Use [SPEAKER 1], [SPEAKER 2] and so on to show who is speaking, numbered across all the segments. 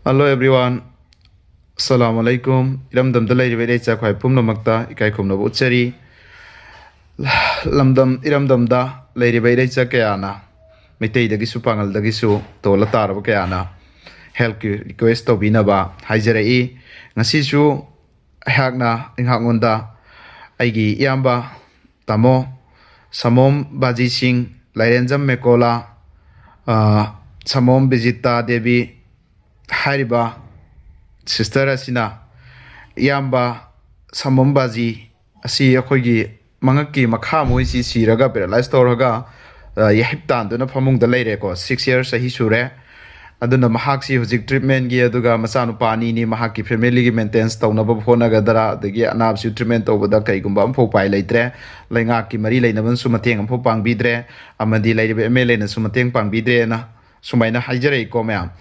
[SPEAKER 1] Hello everyone. Assalamu alaikum. Iramdam da lairi bere cha khwai pumna makta ikai khumna bu chari. Lamdam iramdam da lairi bere cha kayana. Mitei dagi su pangal dagi su tola tar ba kayana. Help ki request to bina ba haijara e ngasi su hakna inghangonda aigi iyamba tamo samom baji sing lairenjam mekola samom bijita devi Hariba sister asina yamba samombaji asi akogi mangaki makha moisi siraga paralyze toraga yahip tan duna phamung da leire ko 6 years ahi sure aduna mahak si hujik treatment gi aduga masanu pani ni mahaki family gi maintenance tawna ba phona ga dara adagi anab si treatment to bada kai gumba am phok pai leitre lainga ki mari leinaban su mateng am phok pang bidre amadi leire mla na su mateng pang bidre na sumaina haijare ko mayam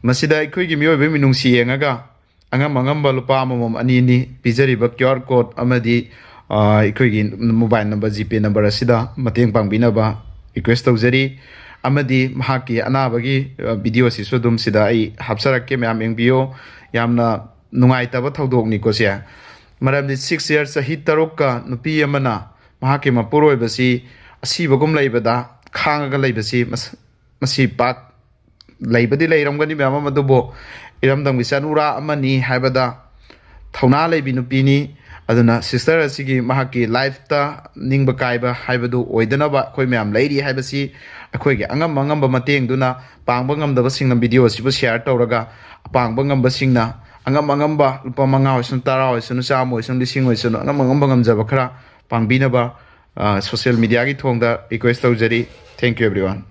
[SPEAKER 1] Masida aikoigi miyoibe minungsi yengaga angam angamba lupa amamam anini pijariba QR code amadi aikoigi mobile number GP number asida mateng pangbinaba request tawjari amadi mahaki anabagi video si sudum sida ai hapsarakke mayam engbiyo yamna nungaitaba thodokni ko sia maramdi 6 years sahi tarokka nupi amana mahaki mapuroibasi asibagum leibada khangaga leibasi masi pak Laibadi Lairamgani Bama Madubo, Iramdam Visanura Amani, Habada, Tauna Labinupini, Aduna, Sister Sigi Mahaki, Lifeta, Ningbakaiba, Habadu, Oidanaba, Koyam, Lady Habasi, a quick Angamangamba Mateng Duna, Pangbangam the Basing videos, she was shared Toraga, Pangbangam Basingna, Angamangamba, Lupamanga, Santara, Sunusamo, Sunlising, Angamangam Zabakra, Pangbinaba, social media, Tonga, request Jari. Thank you, everyone.